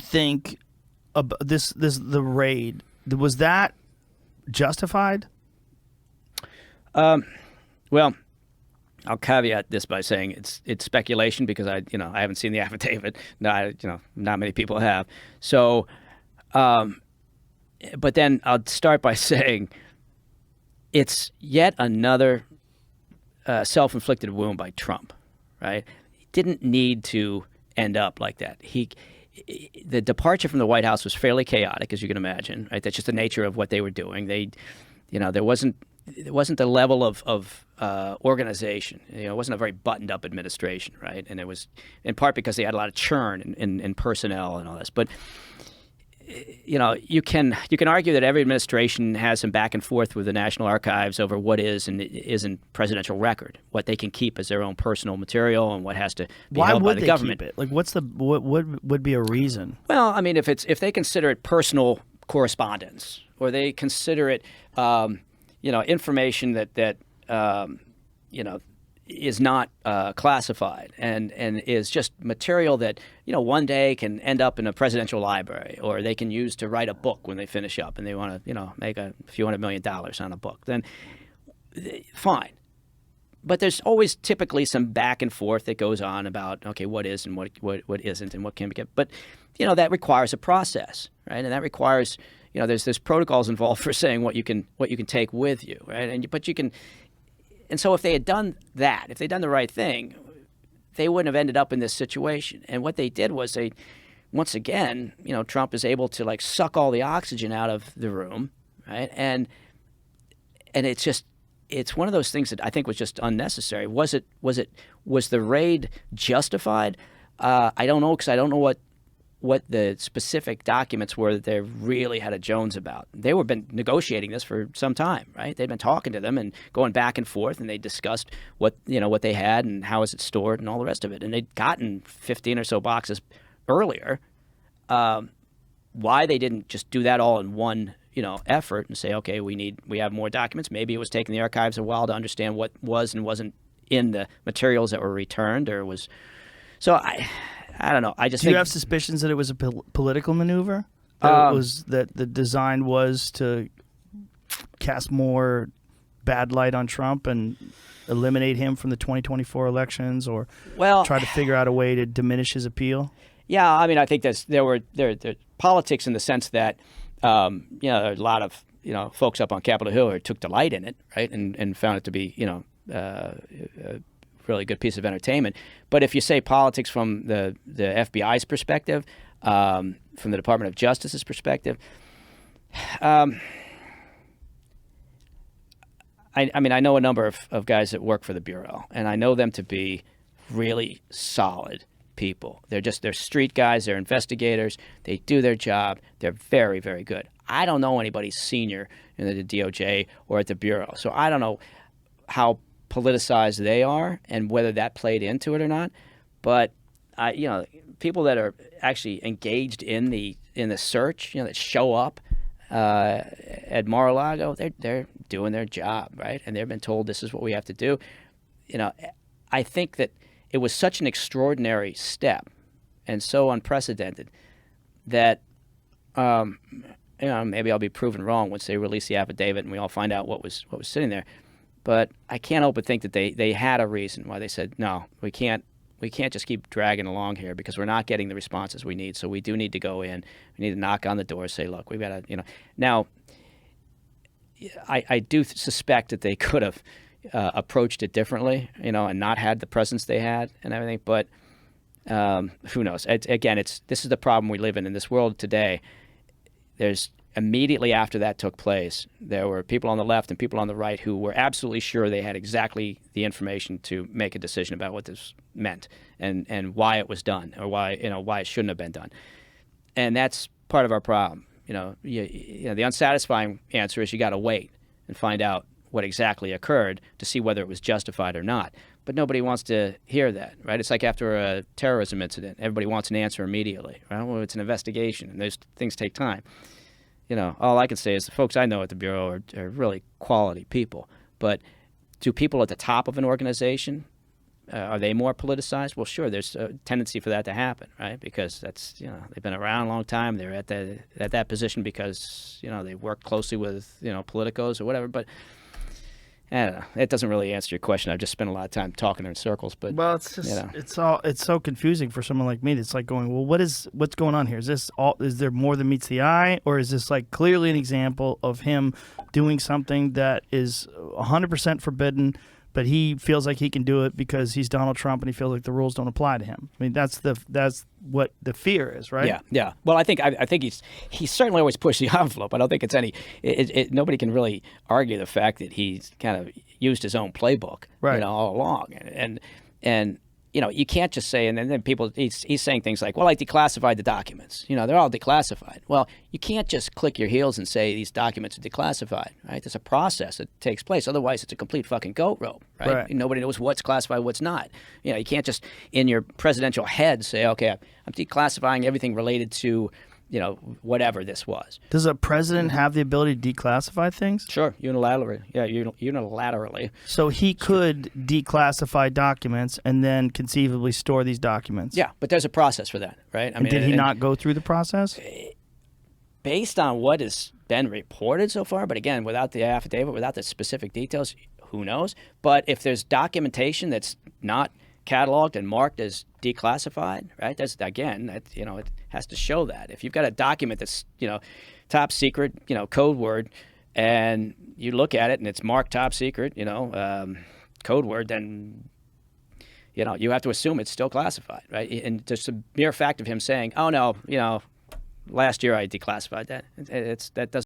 think the raid, was that justified? Well, I'll caveat this by saying it's speculation because I haven't seen the affidavit. No, not many people have. So, but then I'll start by saying it's yet another self-inflicted wound by Trump, right? He didn't need to end up like that. The departure from the White House was fairly chaotic, as you can imagine, right? That's just the nature of what they were doing. There wasn't the level of organization. It wasn't a very buttoned-up administration, right? And it was in part because they had a lot of churn in personnel and all this. But you can argue that every administration has some back and forth with the National Archives over what is and isn't presidential record, what they can keep as their own personal material, and what has to be held by the government. Why would they keep it? Like, what would be a reason? Well, I mean, if they consider it personal correspondence, or they consider it, information that is not classified and is just material that one day can end up in a presidential library, or they can use to write a book when they finish up and they want to make a few $100 million on a book, then fine. But there's always typically some back and forth that goes on about, okay, what is and what isn't and what can be kept. But that requires a process, right? And that requires there's protocols involved for saying what you can take with you, right? But you can. And so if they had done that, if they'd done the right thing, they wouldn't have ended up in this situation. And what they did was once again, Trump is able to suck all the oxygen out of the room, right? And it's one of those things that I think was just unnecessary. Was the raid justified? I don't know, because I don't know what the specific documents were that they really had a Jones about. They were been negotiating this for some time, right? They'd been talking to them and going back and forth, and they discussed what they had and how is it stored and all the rest of it. And they'd gotten 15 or so boxes earlier. Why they didn't just do that all in one effort and say, okay, we have more documents. Maybe it was taking the archives a while to understand what was and wasn't in the materials that were returned, or was. So I don't know. Do you have suspicions that it was a political maneuver? That the design was to cast more bad light on Trump and eliminate him from the 2024 elections, or try to figure out a way to diminish his appeal? Yeah, I mean, I think there politics in the sense that there are a lot of folks up on Capitol Hill who took delight in it, right, and found it to be a really good piece of entertainment. But if you say politics from the FBI's perspective, from the Department of Justice's perspective, I mean, I know a number of guys that work for the Bureau, and I know them to be really solid people. They're street guys, they're investigators, they do their job, they're very, very good. I don't know anybody senior in the DOJ or at the Bureau, so I don't know how politicized they are and whether that played into it or not. But people that are actually engaged in the search, that show up at Mar-a-Lago, they're doing their job, right? And they've been told this is what we have to do. I think that it was such an extraordinary step and so unprecedented that maybe I'll be proven wrong once they release the affidavit and we all find out what was sitting there. But I can't help but think that they had a reason why they said, no, we can't just keep dragging along here because we're not getting the responses we need. So we do need to go in. We need to knock on the door, say, look, we've got to, Now, I do suspect that they could have approached it differently, and not had the presence they had and everything. But who knows? This is the problem we live in this world today. There's immediately after that took place, there were people on the left and people on the right who were absolutely sure they had exactly the information to make a decision about what this meant and why it was done, or why it shouldn't have been done. And that's part of our problem. The unsatisfying answer is you got to wait and find out what exactly occurred to see whether it was justified or not. But nobody wants to hear that, right? It's like after a terrorism incident, everybody wants an answer immediately, right? Well, it's an investigation, and those things take time. All I can say is the folks I know at the Bureau are really quality people. But do people at the top of an organization are they more politicized? Well, sure, there's a tendency for that to happen, right? Because that's, you know, they've been around a long time. They're at that position because, you know, they work closely with, you know, politicos or whatever. But I don't know. It doesn't really answer your question. I've just spent a lot of time talking in circles. But well, it's just, you know. it's so confusing for someone like me. It's like going, well, what's going on here? Is there more than meets the eye, or is this like clearly an example of him doing something that is 100% forbidden, but he feels like he can do it because he's Donald Trump and he feels like the rules don't apply to him? I mean, that's what the fear is, right? Yeah, yeah. Well, I think he's certainly always pushed the envelope. I don't think it's nobody can really argue the fact that he's kind of used his own playbook, right, you know, all along. And you know, you can't just say, and then people, he's saying things like, well, I declassified the documents. You know, they're all declassified. Well, you can't just click your heels and say these documents are declassified, right? There's a process that takes place. Otherwise, it's a complete fucking goat rope, right? Nobody knows what's classified, what's not. You know, you can't just, in your presidential head, say, okay, I'm declassifying everything related to, you know, whatever this was. Does a president have the ability to declassify things? Sure, unilaterally. Yeah, unilaterally. So he could declassify documents and then conceivably store these documents. Yeah, but there's a process for that, right? I mean, did he not go through the process? Based on what has been reported so far, but again, without the affidavit, without the specific details, who knows? But if there's documentation that's not cataloged and marked as declassified, right? That's, again, that, you know, it has to show that. If you've got a document that's, you know, top secret, you know, code word, and you look at it and it's marked top secret, you know, code word, then, you know, you have to assume it's still classified, right? And just the mere fact of him saying, oh no, you know, last year I declassified that, that doesn't